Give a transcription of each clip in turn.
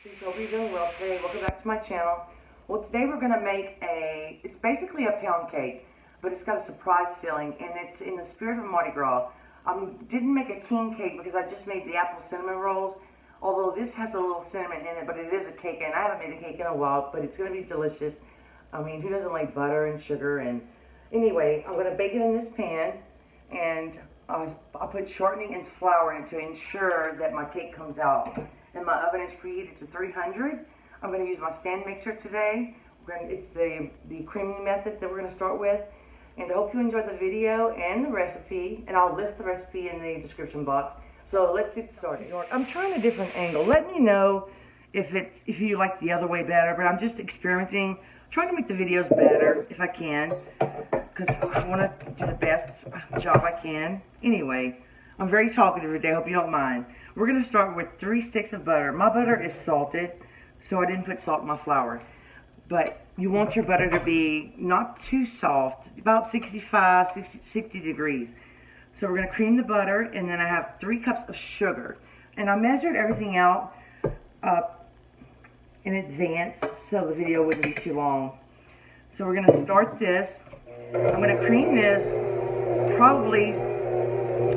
Please hope you're doing well today. Welcome back to my channel. Well, today we're going to make it's basically a pound cake, but it's got a surprise filling, and it's in the spirit of Mardi Gras. Didn't make a king cake because I just made the apple cinnamon rolls, although this has a little cinnamon in it, but it is a cake, and I haven't made a cake in a while, but it's going to be delicious. I mean, who doesn't like butter and sugar? And anyway, I'm going to bake it in this pan, and I'll put shortening and flour in it to ensure that my cake comes out. And my oven is preheated to 300. I'm going to use my stand mixer today. It's the creaming method that we're going to start with. And I hope you enjoyed the video and the recipe. And I'll list the recipe in the description box. So let's get started. I'm trying a different angle. Let me know if you like the other way better. But I'm just experimenting, trying to make the videos better if I can, because I want to do the best job I can. Anyway, I'm very talkative today. I hope you don't mind. We're going to start with 3 sticks of butter. My butter is salted, so I didn't put salt in my flour. But you want your butter to be not too soft, about 65, 60 degrees. So we're going to cream the butter, and then I have 3 cups of sugar. And I measured everything out in advance so the video wouldn't be too long. So we're going to start this. I'm going to cream this probably,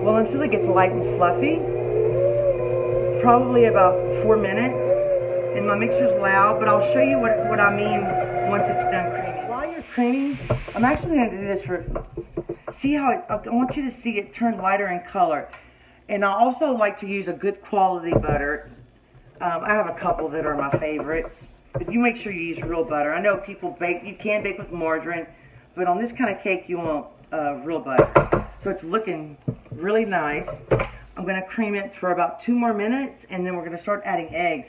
well, until it gets light and fluffy. Probably about 4 minutes, and my mixer's loud, but I'll show you what I mean once it's done creaming. While you're creaming, I'm actually going to do this see how I want you to see it turn lighter in color. And I also like to use a good quality butter. I have a couple that are my favorites, but you make sure you use real butter. I know people you can bake with margarine, but on this kind of cake you want real butter. So it's looking really nice. I'm going to cream it for about 2 more minutes, and then we're going to start adding eggs.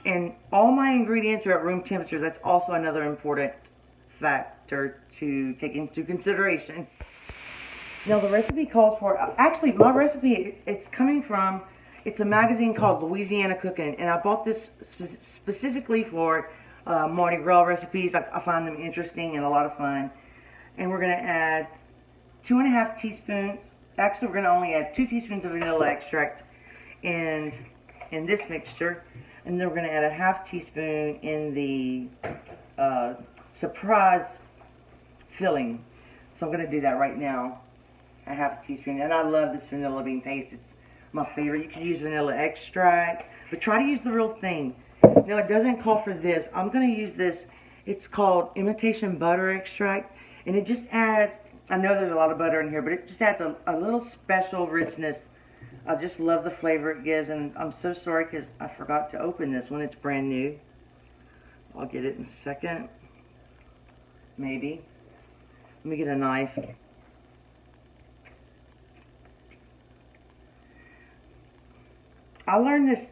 And all my ingredients are at room temperature. That's also another important factor to take into consideration. Now, the recipe calls for, actually, my recipe, it's a magazine called Louisiana Cooking, and I bought this specifically for Mardi Gras recipes. I find them interesting and a lot of fun. And we're going to add 2½ teaspoons. Actually, we're going to only add 2 teaspoons of vanilla extract in this mixture, and then we're going to add a ½ teaspoon in the surprise filling. So I'm going to do that right now, a ½ teaspoon. And I love this vanilla bean paste. It's my favorite. You can use vanilla extract, but try to use the real thing. Now, it doesn't call for this. I'm going to use this. It's called imitation butter extract, and it just adds, I know there's a lot of butter in here, but it just adds a little special richness. I just love the flavor it gives, and I'm so sorry because I forgot to open this one. It's brand new. I'll get it in a second. Maybe. Let me get a knife. I learned this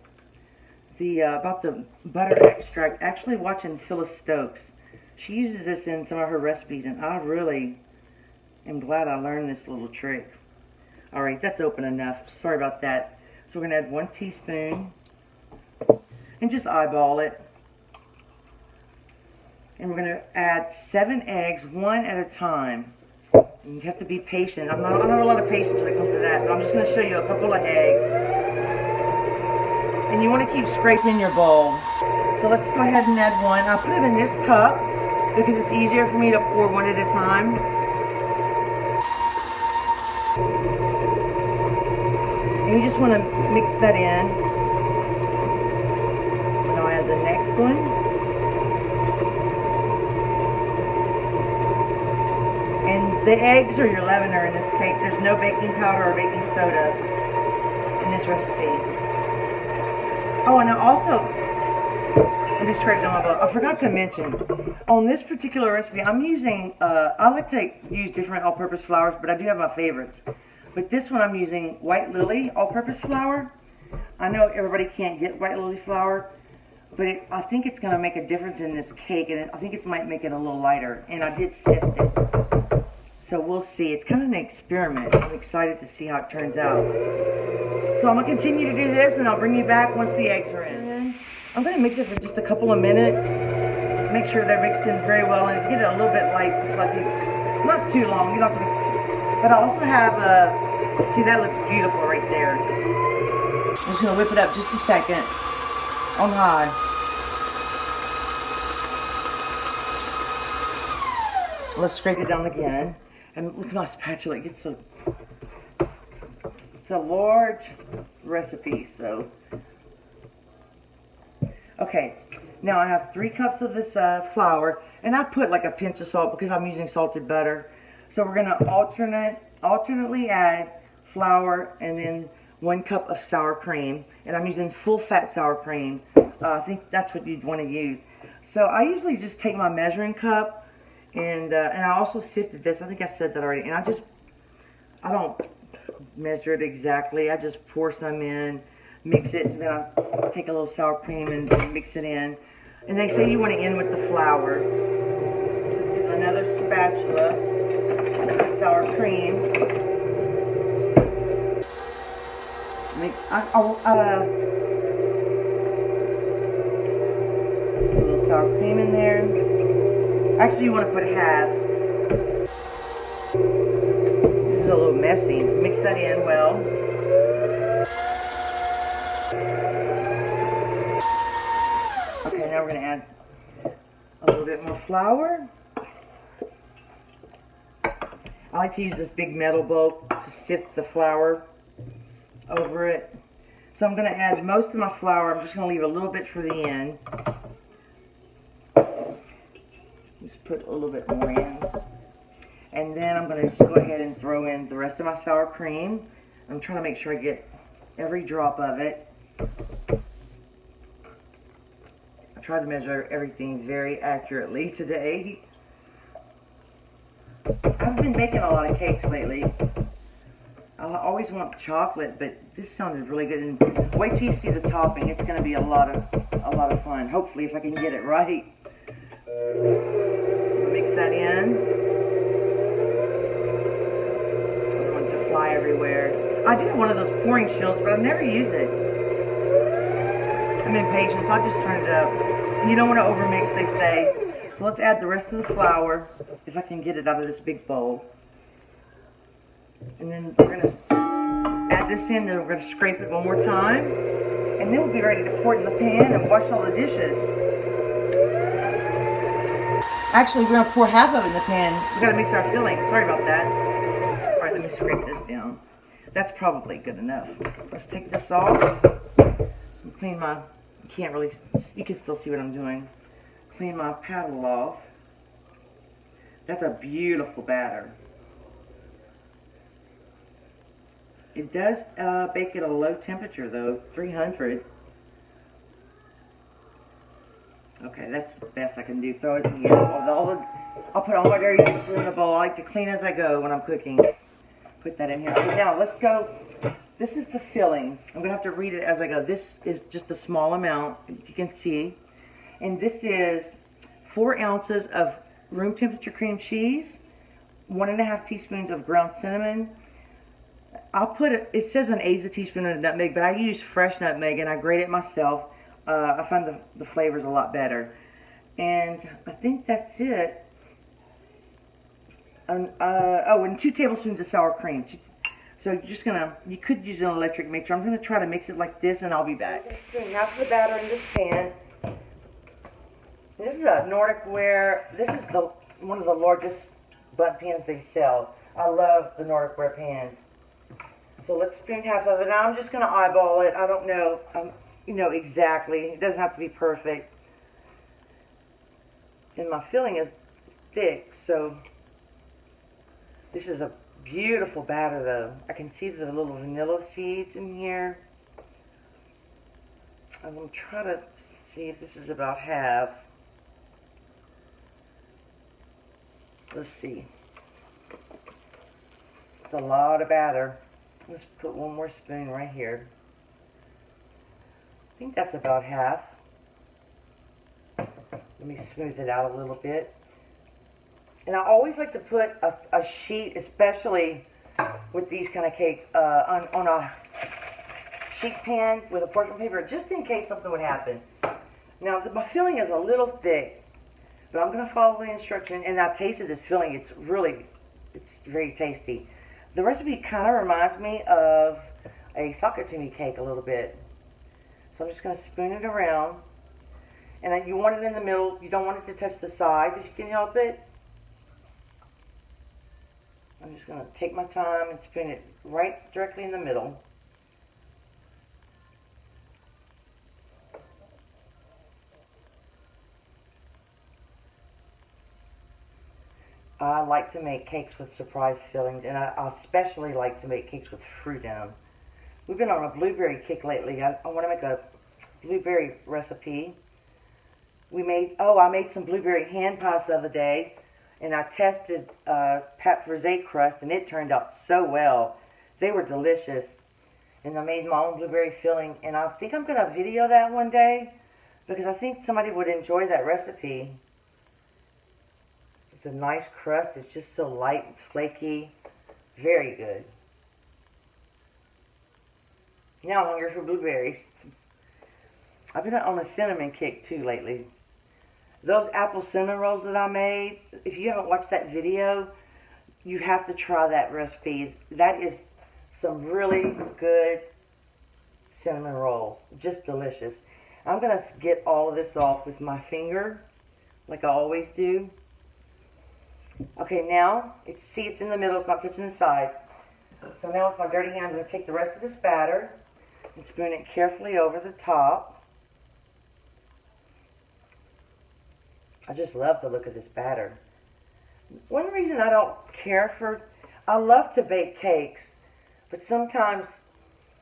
about the butter extract actually watching Phyllis Stokes. She uses this in some of her recipes, and I really I'm glad I learned this little trick. Alright, that's open enough. Sorry about that. So we're going to add 1 teaspoon and just eyeball it. And we're going to add 7 eggs, 1 at a time. And you have to be patient. I don't have a lot of patience when it comes to that, but I'm just going to show you a couple of eggs. And you want to keep scraping your bowl. So let's go ahead and add 1. I'll put it in this cup because it's easier for me to pour 1 at a time. And you just want to mix that in. And I'll add the next one. And the eggs are your leavener in this cake. There's no baking powder or baking soda in this recipe. Oh, and I also, let me scrape down my bowl. I forgot to mention, on this particular recipe, I'm using, I like to use different all-purpose flours, but I do have my favorites. But this one I'm using White Lily all-purpose flour. I know everybody can't get White Lily flour, but I think it's going to make a difference in this cake, and I think it might make it a little lighter. And I did sift it. So we'll see. It's kind of an experiment. I'm excited to see how it turns out. So I'm going to continue to do this, and I'll bring you back once the eggs are in. I'm going to mix it for just a couple of minutes. Make sure they're mixed in very well and get it a little bit light and fluffy. Not too long. You don't have to. But I also have see, that looks beautiful right there. I'm just going to whip it up just a second on high. Let's scrape it down again. And look at my spatula, it gets so, it's a large recipe, so. Okay, now I have 3 cups of this flour, and I put like a pinch of salt because I'm using salted butter. So we're gonna alternately add flour and then 1 cup of sour cream, and I'm using full fat sour cream. I think that's what you'd want to use. So I usually just take my measuring cup, and I also sifted this. I think I said that already. And I don't measure it exactly. I just pour some in, mix it, and then I take a little sour cream and mix it in. And they say you want to end with the flour. Just get another spatula of sour cream. Put a little sour cream in there. Actually, you want to put half. This is a little messy. Mix that in well. Okay, now we're going to add a little bit more flour. I like to use this big metal bowl to sift the flour over it. So I'm going to add most of my flour. I'm just going to leave a little bit for the end. Just put a little bit more in. And then I'm going to just go ahead and throw in the rest of my sour cream. I'm trying to make sure I get every drop of it. I tried to measure everything very accurately today. I've been baking a lot of cakes lately. I always want chocolate, but this sounded really good. And wait till you see the topping. It's going to be a lot of fun. Hopefully, if I can get it right. Mix that in. I don't want it to fly everywhere. I do have one of those pouring shields, but I've never used it. I'm impatient, so I'll just turn it up. And you don't want to overmix, they say. So let's add the rest of the flour, if I can get it out of this big bowl. And then we're going to add this in, then we're going to scrape it one more time. And then we'll be ready to pour it in the pan and wash all the dishes. Actually, we're going to pour half of it in the pan. We've got to mix our filling. Sorry about that. All right, let me scrape this down. That's probably good enough. Let's take this off. And clean my, you can't really, you can still see what I'm doing. Clean my paddle off. That's a beautiful batter. It does bake at a low temperature though, 300. Okay, that's the best I can do. Throw it in here. I'll put all my dirty dishes in the bowl. I like to clean as I go when I'm cooking. Put that in here. Okay, now let's go. This is the filling. I'm going to have to read it as I go. This is just a small amount, if you can see. And this is 4 ounces of room temperature cream cheese, 1½ teaspoons of ground cinnamon. I'll put it says 1/8 teaspoon of nutmeg, but I use fresh nutmeg and I grate it myself. I find the flavors a lot better. And I think that's it. And 2 tablespoons of sour cream. So you're just gonna, you could use an electric mixer. I'm gonna try to mix it like this and I'll be back. I'm putting half the batter in this pan. This is a Nordic ware. This is one of the largest bun pans they sell. I love the Nordic ware pans. So let's spoon half of it. Now I'm just gonna eyeball it. I don't know, you know, exactly. It doesn't have to be perfect. And my filling is thick, so this is a beautiful batter though. I can see the little vanilla seeds in here. I'm gonna try to see if this is about half. Let's see. It's a lot of batter. Let's put one more spoon right here. I think that's about half. Let me smooth it out a little bit. And I always like to put a sheet, especially with these kind of cakes, on a sheet pan with a parchment paper, just in case something would happen. Now, my filling is a little thick, but I'm going to follow the instruction, and I tasted this filling. It's very tasty. The recipe kind of reminds me of a sakatumi cake a little bit. So I'm just going to spoon it around. And then you want it in the middle. You don't want it to touch the sides if you can help it. I'm just going to take my time and spoon it right directly in the middle. I like to make cakes with surprise fillings, and I especially like to make cakes with fruit in them. We've been on a blueberry kick lately. I want to make a blueberry recipe. I made some blueberry hand pies the other day, and I tested pâte brisée crust, and it turned out so well. They were delicious, and I made my own blueberry filling, and I think I'm going to video that one day, because I think somebody would enjoy that recipe. It's a nice crust. It's just so light and flaky. Very good. Now I'm hungry for blueberries. I've been on a cinnamon kick too lately. Those apple cinnamon rolls that I made, if you haven't watched that video, you have to try that recipe. That is some really good cinnamon rolls. Just delicious. I'm going to get all of this off with my finger, like I always do. Okay, now, it's in the middle, it's not touching the sides. So now with my dirty hand, I'm going to take the rest of this batter and spoon it carefully over the top. I just love the look of this batter. One reason I don't care for, I love to bake cakes, but sometimes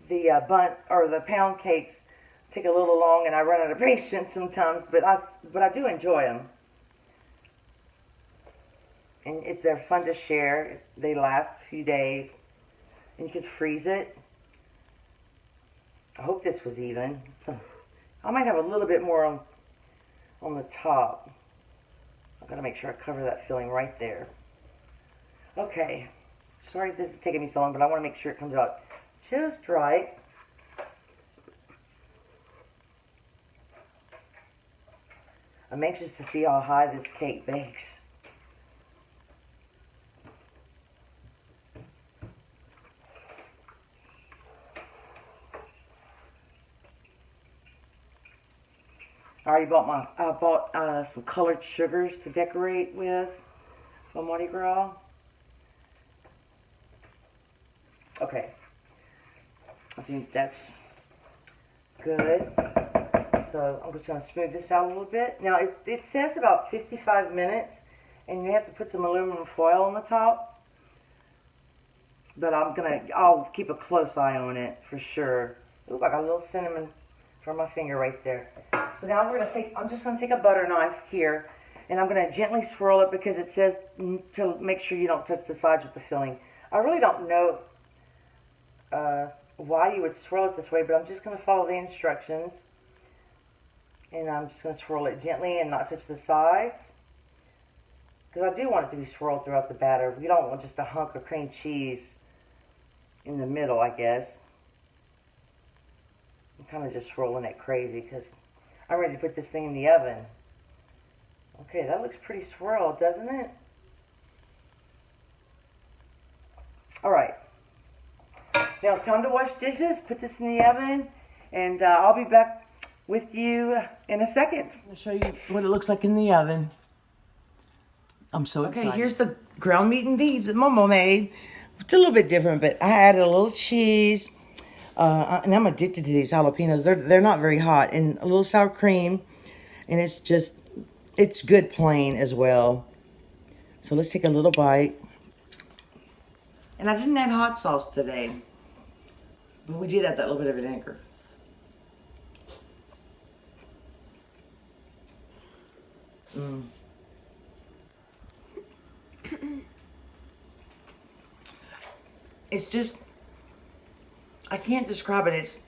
the the pound cakes take a little long and I run out of patience sometimes, but I do enjoy them. And if they're fun to share, they last a few days, and you can freeze it. I hope this was even. I might have a little bit more on the top. I've got to make sure I cover that filling right there. Okay, sorry if this is taking me so long, but I want to make sure it comes out just right. I'm anxious to see how high this cake bakes. I bought some colored sugars to decorate with for Mardi Gras. Okay, I think that's good. So I'm just going to smooth this out a little bit. Now it says about 55 minutes, and you have to put some aluminum foil on the top. But I'll keep a close eye on it for sure. Ooh, I got a little cinnamon from my finger right there. So now I'm just going to take a butter knife here, and I'm going to gently swirl it because it says to make sure you don't touch the sides with the filling. I really don't know why you would swirl it this way, but I'm just going to follow the instructions. And I'm just going to swirl it gently and not touch the sides, because I do want it to be swirled throughout the batter. We don't want just a hunk of cream cheese in the middle, I guess. I'm kind of just swirling it crazy because I'm ready to put this thing in the oven. Okay, that looks pretty swirled, doesn't it? Alright. Now it's time to wash dishes, put this in the oven, and I'll be back with you in a second. I'll show you what it looks like in the oven. I'm so excited. Okay, here's the ground meat and beans that Mama made. It's a little bit different, but I added a little cheese. And I'm addicted to these jalapenos. They're not very hot. And a little sour cream. And it's good plain as well. So let's take a little bite. And I didn't add hot sauce today. But we did add that little bit of vinegar. It's just, I can't describe it.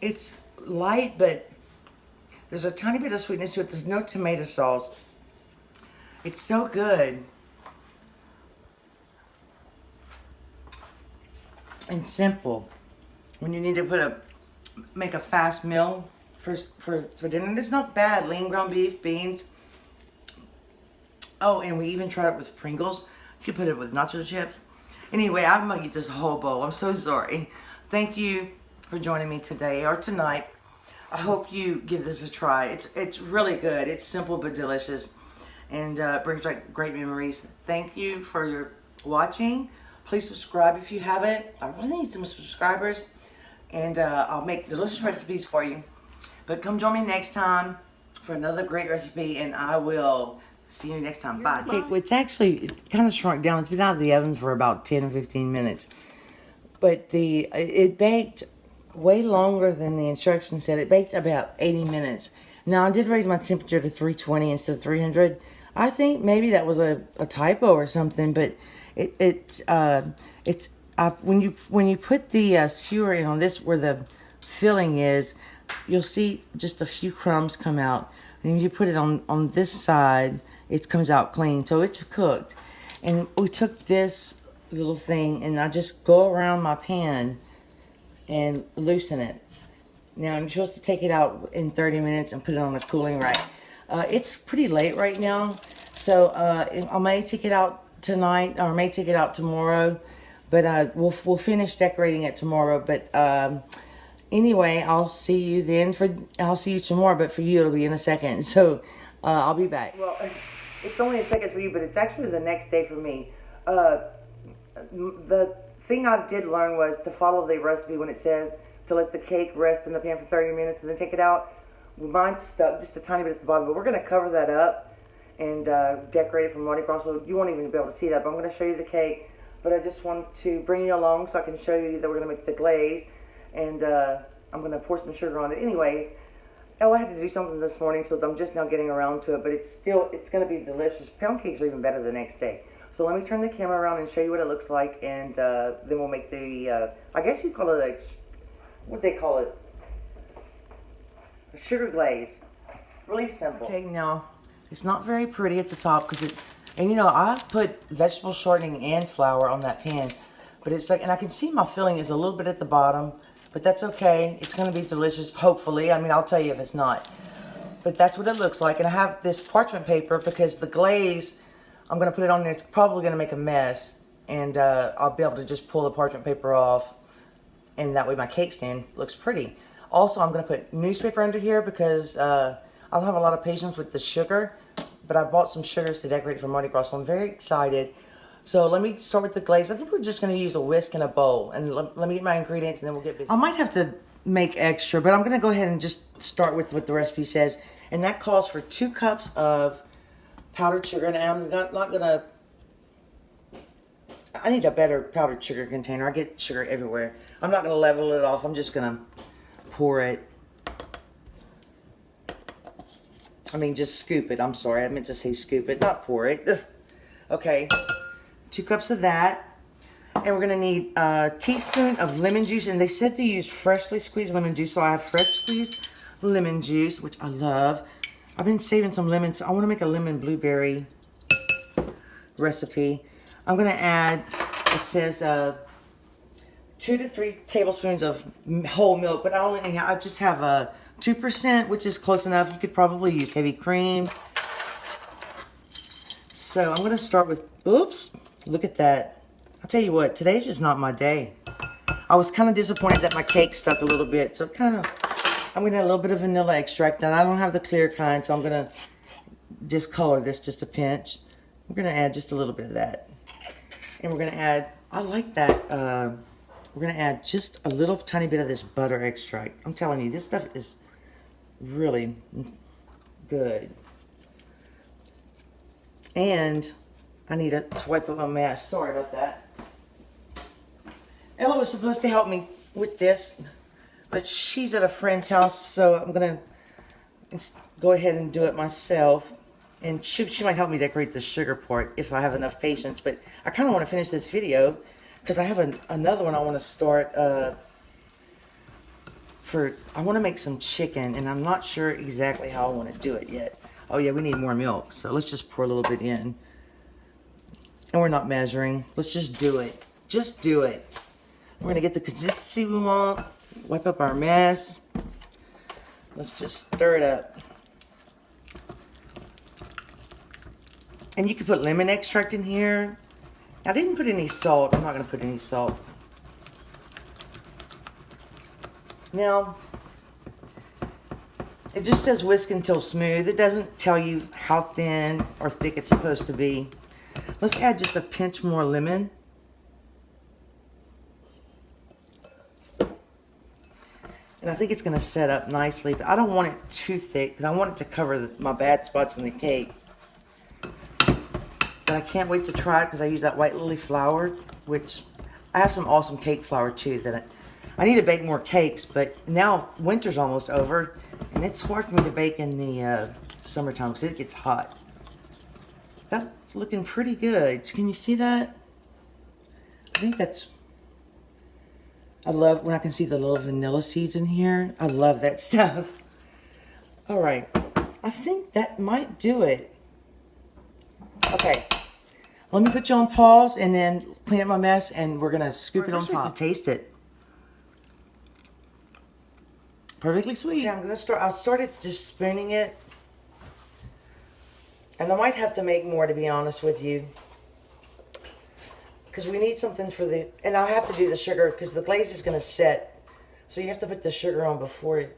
It's light, but there's a tiny bit of sweetness to it. There's no tomato sauce. It's so good. And simple. When you need to make a fast meal for dinner. And it's not bad. Lean ground beef, beans. Oh, and we even tried it with Pringles. You could put it with nacho chips. Anyway, I'm going to eat this whole bowl. I'm so sorry. Thank you for joining me today or tonight. I hope you give this a try. It's really good. It's simple but delicious, and brings back great memories. Thank you for your watching. Please subscribe if you haven't. I really need some subscribers. And I'll make delicious recipes for you. But come join me next time for another great recipe, and I will see you next time. Bye. Cake, it's actually kind of shrunk down. It's been out of the oven for about 10 or 15 minutes. But it baked way longer than the instructions said. It baked about 80 minutes. Now, I did raise my temperature to 320 instead of 300. I think maybe that was a typo or something, but when you put the skewer in on this where the filling is, you'll see just a few crumbs come out. And when you put it on this side, it comes out clean. So it's cooked. And we took this little thing and I just go around my pan and loosen it. Now I'm supposed to take it out in 30 minutes and put it on a cooling rack. It's pretty late right now, so I may take it out tonight or I may take it out tomorrow, but we'll finish decorating it tomorrow. But anyway, I'll see you then. I'll see you tomorrow, but for you it'll be in a second. So I'll be back. Well, it's only a second for you, but it's actually the next day for me. The thing I did learn was to follow the recipe when it says to let the cake rest in the pan for 30 minutes and then take it out. Mine's stuck just a tiny bit at the bottom, but we're going to cover that up and decorate it for Mardi Gras, so you won't even be able to see that, but I'm going to show you the cake. But I just wanted to bring you along so I can show you that we're going to make the glaze, and I'm going to pour some sugar on it. Anyway, I had to do something this morning, so I'm just now getting around to it, but it's going to be delicious. Pound cakes are even better the next day. So let me turn the camera around and show you what it looks like, and then we'll make the, I guess you call it what they call it? A sugar glaze. Really simple. Okay, now, it's not very pretty at the top because and you know, I put vegetable shortening and flour on that pan, but it's like, and I can see my filling is a little bit at the bottom, but that's okay. It's going to be delicious, hopefully. I mean, I'll tell you if it's not. But that's what it looks like, and I have this parchment paper because the glaze, I'm going to put it on there. It's probably going to make a mess, and I'll be able to just pull the parchment paper off, and that way my cake stand looks pretty. Also, I'm going to put newspaper under here because I don't have a lot of patience with the sugar, but I bought some sugars to decorate for Mardi Gras, so I'm very excited. So let me start with the glaze. I think we're just going to use a whisk and a bowl, and let me get my ingredients, and then we'll get busy. I might have to make extra, but I'm going to go ahead and just start with what the recipe says, and that calls for 2 cups of powdered sugar, and I'm not going to, I need a better powdered sugar container. I get sugar everywhere. I'm not going to level it off. I'm just going to pour it. I mean, just scoop it. I'm sorry. I meant to say scoop it, not pour it. Ugh. Okay. 2 cups of that. And we're going to need a teaspoon of lemon juice. And they said to use freshly squeezed lemon juice. So I have fresh squeezed lemon juice, which I love. I've been saving some lemons. I want to make a lemon blueberry recipe. I'm going to add, it says 2 to 3 tablespoons of whole milk, but I just have a 2%, which is close enough. You could probably use heavy cream. So I'm going to start with, oops, look at that. I'll tell you what, today's just not my day. I was kind of disappointed that my cake stuck a little bit, so I'm going to add a little bit of vanilla extract, and I don't have the clear kind, so I'm going to discolor this just a pinch. We're going to add just a little bit of that. And we're going to add, I like that, we're going to add just a little tiny bit of this butter extract. I'm telling you, this stuff is really good. And I need to wipe up my mess. Sorry about that. Ella was supposed to help me with this, but she's at a friend's house, so I'm going to go ahead and do it myself. And she might help me decorate the sugar part if I have enough patience. But I kind of want to finish this video because I have another one I want to start I want to make some chicken, and I'm not sure exactly how I want to do it yet. Oh yeah, we need more milk. So let's just pour a little bit in. And we're not measuring. Let's just do it. Just do it. We're going to get the consistency we want. Wipe up our mess. Let's just stir it up. And you can put lemon extract in here. I didn't put any salt. I'm not going to put any salt. Now, it just says whisk until smooth. It doesn't tell you how thin or thick it's supposed to be. Let's add just a pinch more lemon. And I think it's going to set up nicely, but I don't want it too thick because I want it to cover my bad spots in the cake. But I can't wait to try it because I use that white lily flour, which I have some awesome cake flour too. That I need to bake more cakes, but now winter's almost over, and it's hard for me to bake in the summertime because it gets hot. That's looking pretty good. Can you see that? I think that's... I love when I can see the little vanilla seeds in here. I love that stuff. All right. I think that might do it. Okay. Let me put you on pause and then clean up my mess, and we're going to scoop it on top. To taste it. Perfectly sweet. Yeah, I'm going to start. I started just spooning it. And I might have to make more, to be honest with you. Because we need something for the... And I'll have to do the sugar because the glaze is going to set. So you have to put the sugar on before it...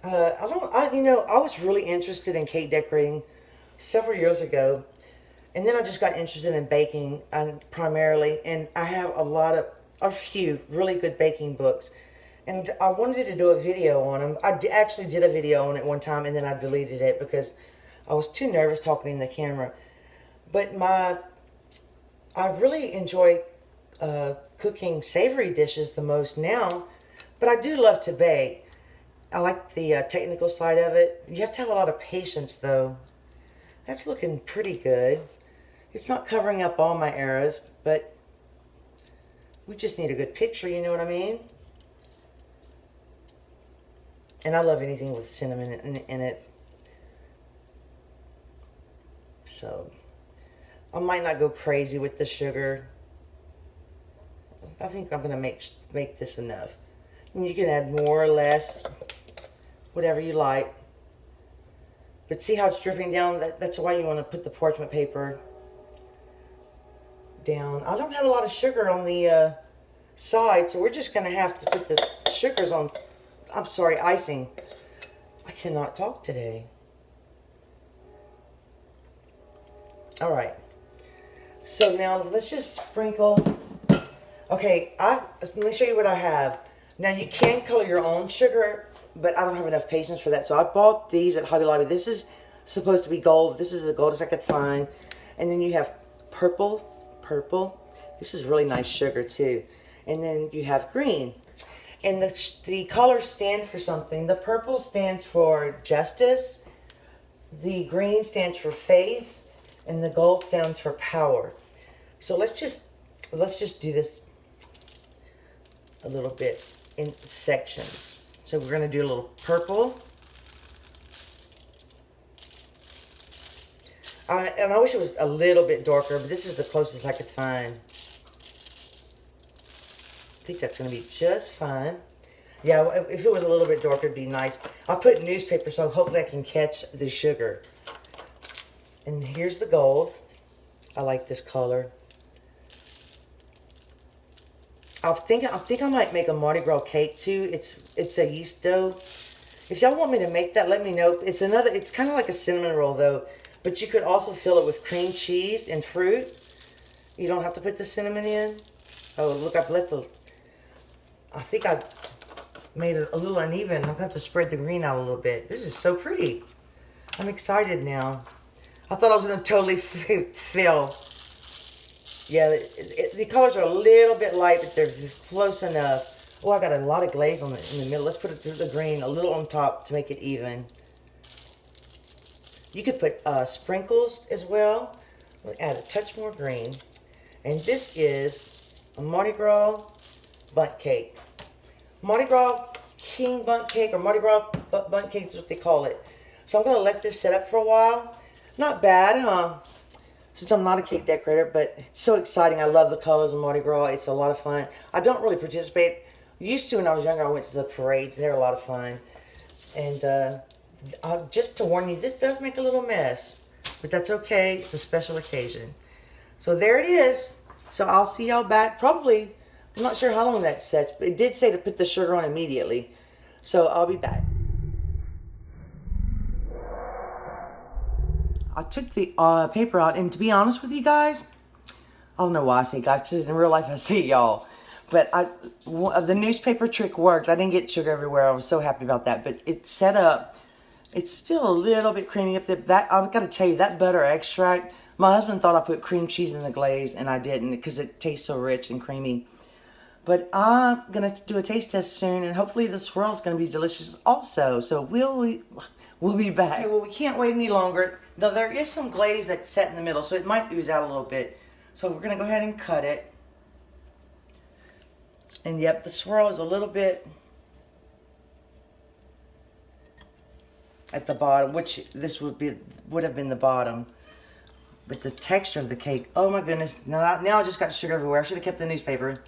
I was really interested in cake decorating several years ago. And then I just got interested in baking primarily. And I have a few really good baking books. And I wanted to do a video on them. I actually did a video on it one time, and then I deleted it because I was too nervous talking in the camera. But I really enjoy cooking savory dishes the most now, but I do love to bake. I like the technical side of it. You have to have a lot of patience, though. That's looking pretty good. It's not covering up all my errors, but we just need a good picture, you know what I mean? And I love anything with cinnamon in it. So, I might not go crazy with the sugar. I think I'm going to make this enough. And you can add more or less, whatever you like. But see how it's dripping down? That's why you want to put the parchment paper down. I don't have a lot of sugar on the side, so we're just going to have to put the sugars on... I'm sorry, icing. I cannot talk today. All right. So now let's just sprinkle. Okay, let me show you what I have. Now you can color your own sugar, but I don't have enough patience for that. So I bought these at Hobby Lobby. This is supposed to be gold. This is the goldest I could find. And then you have purple. This is really nice sugar too. And then you have green. And the colors stand for something. The purple stands for justice. The green stands for faith. And the gold stands for power. So let's just do this a little bit in sections. So we're going to do a little purple. And I wish it was a little bit darker, but this is the closest I could find. I think that's going to be just fine. Yeah, if it was a little bit darker, it'd be nice. I put newspaper, so hopefully I can catch the sugar. And here's the gold. I like this color. I think I might make a Mardi Gras cake too. It's a yeast dough. If y'all want me to make that, let me know. It's kind of like a cinnamon roll though, but you could also fill it with cream cheese and fruit. You don't have to put the cinnamon in. Oh, look, I think I made it a little uneven. I'm going to have to spread the green out a little bit. This is so pretty. I'm excited now. I thought I was going to totally fail. Yeah, the colors are a little bit light, but they're just close enough. Oh, I got a lot of glaze in the middle. Let's put it through the green a little on top to make it even. You could put sprinkles as well. We'll add a touch more green. And this is a Mardi Gras bundt cake. Mardi Gras King bundt cake, or Mardi Gras bundt cake is what they call it. So I'm going to let this set up for a while. Not bad, since I'm not a cake decorator, but it's so exciting. I love the colors of Mardi Gras. It's a lot of fun. I don't really participate. Used to when I was younger, I went to the parades. They're a lot of fun. And just to warn you, this does make a little mess. But that's okay. It's a special occasion. So there it is. So I'll see y'all back probably. I'm not sure how long that sets, but it did say to put the sugar on immediately. So I'll be back. I took the paper out, and to be honest with you guys, I don't know why I say guys, because in real life I say y'all. But the newspaper trick worked. I didn't get sugar everywhere. I was so happy about that. But it's set up. It's still a little bit creamy up there. I've got to tell you, that butter extract, my husband thought I put cream cheese in the glaze, and I didn't because it tastes so rich and creamy. But I'm going to do a taste test soon, and hopefully the swirl is going to be delicious also. So we'll be back. Okay, well, we can't wait any longer. Now, there is some glaze that's set in the middle, so it might ooze out a little bit. So we're going to go ahead and cut it. And yep, the swirl is a little bit at the bottom, which this would have been the bottom. But the texture of the cake, oh my goodness. Now I just got sugar everywhere. I should have kept the newspaper.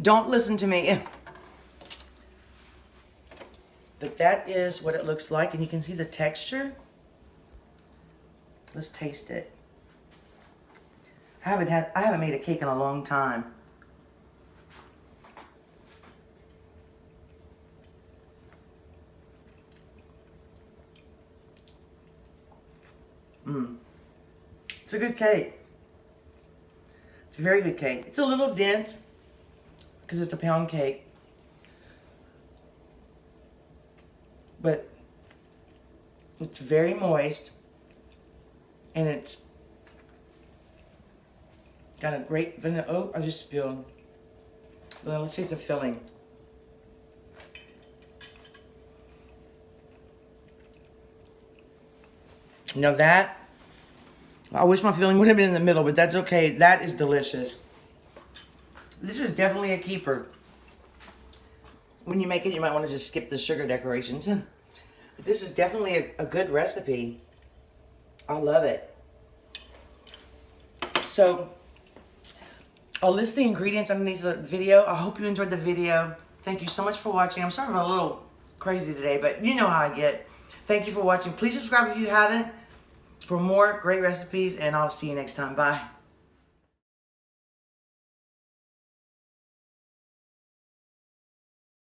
Don't listen to me. But that is what it looks like, and you can see the texture. Let's taste it. I haven't made a cake in a long time. It's a good cake. It's a very good cake. It's a little dense because it's a pound cake. But it's very moist, and it's got a great vanilla. Oh, I just spilled. Well, let's taste the filling. Now that, I wish my filling would have been in the middle, but that's okay. That is delicious. This is definitely a keeper. When you make it, you might want to just skip the sugar decorations. But this is definitely a good recipe. I love it. So, I'll list the ingredients underneath the video. I hope you enjoyed the video. Thank you so much for watching. I'm sorry I'm a little crazy today, but you know how I get. Thank you for watching. Please subscribe if you haven't for more great recipes, and I'll see you next time. Bye.